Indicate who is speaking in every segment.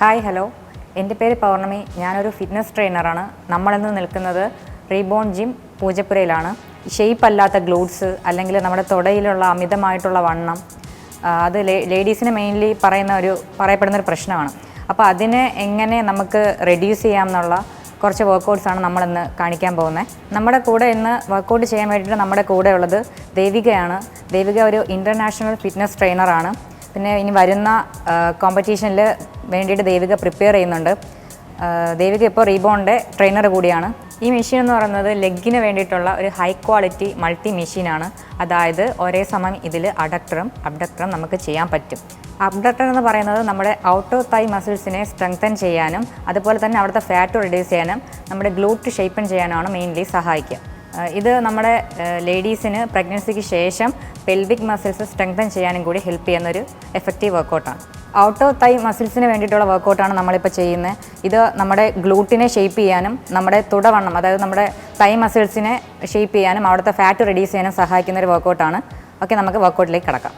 Speaker 1: Hi hello, എൻ്റെ പേര് പൗർണമി. ഞാനൊരു ഫിറ്റ്നസ് ട്രെയിനറാണ്. നമ്മളിന്ന് നിൽക്കുന്നത് റീബോൺ ജിം പൂജപ്പുരയിലാണ്. ഷേപ്പ് അല്ലാത്ത ഗ്ലൂട്ട്സ് അല്ലെങ്കിൽ നമ്മുടെ തുടയിലുള്ള അമിതമായിട്ടുള്ള വണ്ണം, അത് ലേഡീസിന് മെയിൻലി പറയപ്പെടുന്നൊരു പ്രശ്നമാണ്. അപ്പോൾ അതിനെ എങ്ങനെ നമുക്ക് റെഡ്യൂസ് ചെയ്യാം എന്നുള്ള കുറച്ച് വർക്കൗട്ട്സാണ് നമ്മളിന്ന് കാണിക്കാൻ പോകുന്നത്. നമ്മുടെ കൂടെ ഇന്ന് വർക്കൗട്ട് ചെയ്യാൻ വേണ്ടിയിട്ട് നമ്മുടെ കൂടെ ഉള്ളത് ദേവികയാണ്. ദേവിക ഒരു ഇൻ്റർനാഷണൽ ഫിറ്റ്നസ് ട്രെയിനറാണ്. പിന്നെ ഇനി വരുന്ന കോമ്പറ്റീഷനിൽ വേണ്ടിയിട്ട് ദേവിക പ്രിപ്പയർ ചെയ്യുന്നുണ്ട്. ദേവിക ഇപ്പോൾ റീബോണിൻ്റെ ട്രെയിനർ കൂടിയാണ്. ഈ മെഷീൻ എന്ന് പറയുന്നത് ലെഗിന് വേണ്ടിയിട്ടുള്ള ഒരു ഹൈ ക്വാളിറ്റി മൾട്ടി മെഷീനാണ്. അതായത് ഒരേ സമയം ഇതിൽ അഡക്ടറും അബ്ഡക്ടറും നമുക്ക് ചെയ്യാൻ പറ്റും. അബ്ഡക്ടർ എന്ന് പറയുന്നത് നമ്മുടെ ഔട്ടർ തൈ മസിൽസിനെ സ്ട്രെങ്തൻ ചെയ്യാനും അതുപോലെ തന്നെ അവിടുത്തെ ഫാറ്റ് റിഡ്യൂസ് ചെയ്യാനും നമ്മുടെ ഗ്ലൂട്ട് ഷേപ്പൻ ചെയ്യാനാണ് മെയിൻലി സഹായിക്കുക. ഇത് നമ്മുടെ ലേഡീസിന് പ്രഗ്നൻസിക്ക് ശേഷം പെൽവിക് മസിൽസ് സ്ട്രെങ്തൻ ചെയ്യാനും കൂടി ഹെൽപ്പ് ചെയ്യുന്നൊരു എഫക്റ്റീവ് വർക്കൗട്ടാണ്. ഔട്ടർ തൈ മസിൽസിന് വേണ്ടിയിട്ടുള്ള വർക്കൗട്ടാണ് നമ്മളിപ്പോൾ ചെയ്യുന്നത്. ഇത് നമ്മുടെ ഗ്ലൂട്ടിനെ ഷേപ്പ് ചെയ്യാനും നമ്മുടെ തുടവണ്ണം, അതായത് നമ്മുടെ തൈ മസിൽസിനെ ഷേപ്പ് ചെയ്യാനും അവിടുത്തെ ഫാറ്റ് റിഡ്യൂസ് ചെയ്യാനും സഹായിക്കുന്ന ഒരു വർക്കൗട്ടാണ്. ഓക്കെ, നമുക്ക് വർക്കൗട്ടിലേക്ക് കടക്കാം.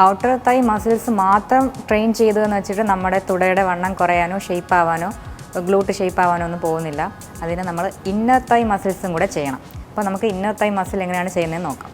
Speaker 1: ഔട്ടർ തൈ മസിൽസ് മാത്രം ട്രെയിൻ ചെയ്തതെന്ന് വെച്ചിട്ട് നമ്മുടെ തുടയുടെ വണ്ണം കുറയാനോ ഷേപ്പ് ആവാനോ ഗ്ലൂട്ട് ഷേപ്പ് ആവാനോ ഒന്നും പോകുന്നില്ല. അതിന് നമ്മൾ ഇന്നർ തൈ മസിൽസും കൂടെ ചെയ്യണം. അപ്പോൾ നമുക്ക് ഇന്നർ തൈ മസിൽ എങ്ങനെയാണ് ചെയ്യുന്നതെന്ന് നോക്കാം.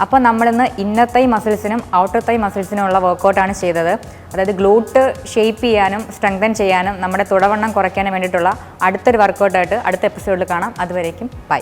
Speaker 1: അപ്പോൾ നമ്മളിന്ന് ഇന്നർ തൈ മസിൽസിനും ഔട്ടർ തൈ മസിൽസിനും ഉള്ള വർക്കൗട്ടാണ് ചെയ്തത്. അതായത് ഗ്ലൂട്ട് ഷേപ്പ് ചെയ്യാനും സ്ട്രെങ്തൻ ചെയ്യാനും നമ്മുടെ തുടവണ്ണം കുറയ്ക്കാനും വേണ്ടിയിട്ടുള്ള അടുത്തൊരു വർക്കൗട്ടായിട്ട് അടുത്ത എപ്പിസോഡിൽ കാണാം. അതുവരേക്കും ബൈ.